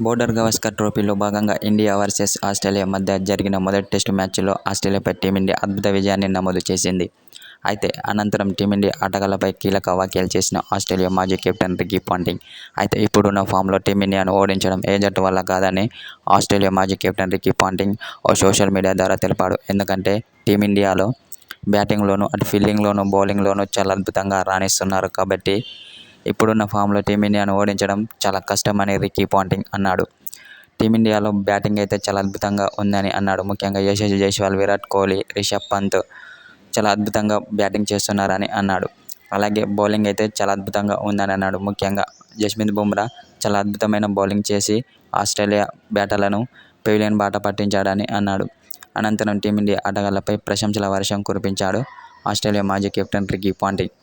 Border Gavaskar ట్రోఫీలో భాగంగా India versus Australia మధ్య జరిగిన మొదటి టెస్టు మ్యాచ్లో ఆస్ట్రేలియాపై టీమిండియా అద్భుత విజయాన్ని నమోదు చేసింది. అయితే అనంతరం టీమిండియా ఆటగాళ్లపై కీలక వ్యాఖ్యలు చేసిన ఆస్ట్రేలియా మాజీ కెప్టెన్ రికీ పాంటింగ్. అయితే ఇప్పుడున్న ఫామ్లో టీమిండియాను ఓడించడం ఏ జట్టు వల్ల కాదని ఆస్ట్రేలియా మాజీ కెప్టెన్ రికీ పాంటింగ్ ఓ సోషల్ మీడియా ద్వారా తెలిపాడు. ఎందుకంటే టీమిండియాలో బ్యాటింగ్లోనూ, అటు ఫీల్డింగ్లోనూ, బౌలింగ్లోనూ చాలా అద్భుతంగా రాణిస్తున్నారు కాబట్టి ఇప్పుడున్న ఫామ్లో టీమిండియాను ఓడించడం చాలా కష్టమని రికీ పాంటింగ్ అన్నాడు. టీమిండియాలో బ్యాటింగ్ అయితే చాలా అద్భుతంగా ఉందని అన్నాడు. ముఖ్యంగా యశస్వి జైస్వాల్, విరాట్ కోహ్లీ, రిషబ్ పంత్ చాలా అద్భుతంగా బ్యాటింగ్ చేస్తున్నారని అన్నాడు. అలాగే బౌలింగ్ అయితే చాలా అద్భుతంగా ఉందని అన్నాడు. ముఖ్యంగా జస్ప్రీత్ బుమ్రా చాలా అద్భుతమైన బౌలింగ్ చేసి ఆస్ట్రేలియా బ్యాటర్లను పెవిలియన్ బాట పట్టించాడని అన్నాడు. అనంతరం టీమిండియా ఆటగాళ్లపై ప్రశంసల వర్షం కురిపించాడు ఆస్ట్రేలియా మాజీ కెప్టెన్ రికీ పాంటింగ్.